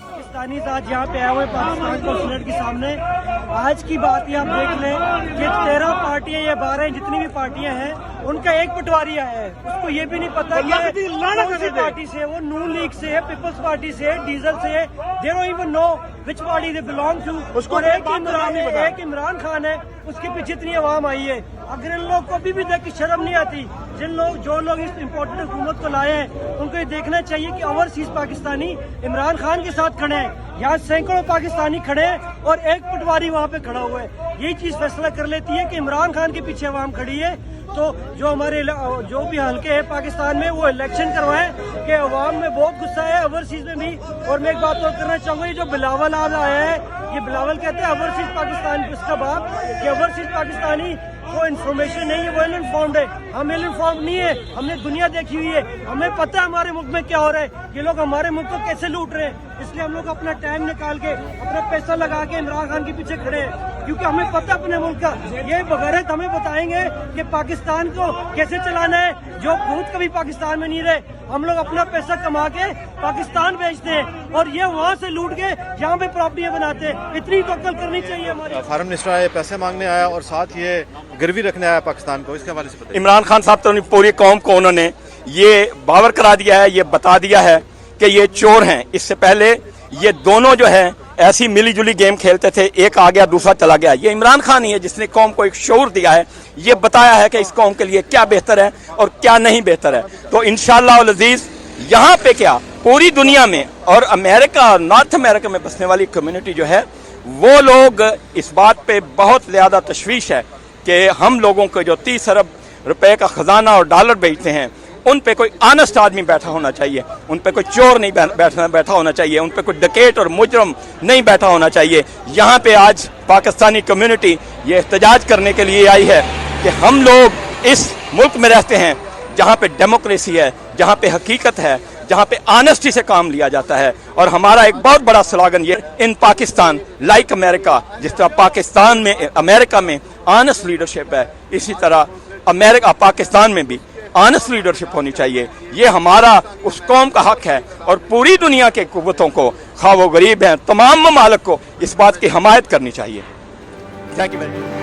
पाकिस्तानी आज यहाँ पे आए हुए पाकिस्तान कॉन्सुलेट के सामने। आज की बात ही आप देख लें कि 13 पार्टियां या 12 जितनी भी पार्टियां हैं उनका एक पटवारी आया है, उसको ये भी नहीं पता कि कौन सी पार्टी से, वो नून लीग से है, पीपल्स पार्टी से है, डीजल से है, they don't even know which party they belong to. उसको एक इमरान खान है, उसके पीछे इतनी आवाम आई है। अगर इन लोग को अभी भी देख के शर्म नहीं आती, जो लोग इस इम्पोर्टेंट हुकूमत को लाए हैं उनको ये देखना चाहिए कि ओवरसीज पाकिस्तानी इमरान खान के साथ खड़े हैं, यहाँ सैकड़ों पाकिस्तानी खड़े हैं और एक पटवारी वहाँ पे खड़ा हुआ है। यही चीज फैसला कर लेती है कि इमरान खान के पीछे आवाम खड़ी है, तो जो भी हल्के हैं पाकिस्तान में वो इलेक्शन करवाएं कि अवाम में बहुत गुस्सा है, ओवरसीज में भी। और मैं एक बात और करना चाहूंगा, ये जो बिलावल आज आया है, ये बिलावल कहते हैं ओवरसीज पाकिस्तान उसका बाप, कि ओवरसीज पाकिस्तानी को इन्फॉर्मेशन नहीं है, वो इल इन्फॉर्म्ड है। हम इल इन्फॉर्म्ड नहीं है, हमने दुनिया देखी हुई है, हमें पता है हमारे मुल्क में क्या हो रहा है, ये लोग हमारे मुल्क को कैसे लूट रहे हैं। इसलिए हम लोग अपना टाइम निकाल के अपना पैसा लगा के इमरान खान के पीछे खड़े हैं, क्योंकि हमें पता अपने मुल्क का। ये बगैरत हमें बताएंगे कि पाकिस्तान को कैसे चलाना है, जो खुद कभी पाकिस्तान में नहीं रहे। हम लोग अपना पैसा कमा के पाकिस्तान बेचते हैं और ये वहाँ से लूट के यहाँ पे प्रॉपर्टियाँ बनाते हैं। इतनी तो अक्ल करनी चाहिए हमारी। फॉरेन मिनिस्टर आए, पैसे मांगने आया और साथ ये गिरवी रखने आया पाकिस्तान को, इसके हवाले से बताइए। इमरान खान साहब तो पूरी कौम को उन्होंने ये बावर करा दिया है, ये बता दिया है कि ये चोर हैं। इससे पहले ये दोनों जो है ऐसी मिली जुली गेम खेलते थे, एक आ गया दूसरा चला गया। ये इमरान खान ही है जिसने कौम को एक शऊर दिया है, ये बताया है कि इस कौम के लिए क्या बेहतर है और क्या नहीं बेहतर है। तो इंशाअल्लाह अज़ीज़ यहाँ पे क्या पूरी दुनिया में और अमेरिका, नॉर्थ अमेरिका में बसने वाली कम्युनिटी जो है, वो लोग इस बात पे बहुत ज्यादा तशवीश है कि हम लोगों को जो 30 अरब रुपए का खजाना और डॉलर बेचते हैं, उन पे कोई ऑनेस्ट आदमी बैठा होना चाहिए, उन पे कोई चोर नहीं बैठा होना चाहिए, उन पे कोई डकैत और मुजरम नहीं बैठा होना चाहिए। यहाँ पे आज पाकिस्तानी कम्युनिटी ये एहतजाज करने के लिए आई है कि हम लोग इस मुल्क में रहते हैं जहाँ पे डेमोक्रेसी है, जहाँ पे हकीकत है, जहाँ पे ऑनेस्टी से काम लिया जाता है। और हमारा एक बहुत बड़ा स्लोगन ये, इन पाकिस्तान लाइक अमेरिका, जिस तरह पाकिस्तान में अमेरिका में ऑनेस्ट लीडरशिप है, इसी तरह पाकिस्तान में भी ऑनेस्ट लीडरशिप होनी चाहिए। ये हमारा उस कौम का हक है और पूरी दुनिया के कुव्वतों को, खा वो गरीब हैं, तमाम ममालिक को इस बात की हमायत करनी चाहिए। Thank you very much.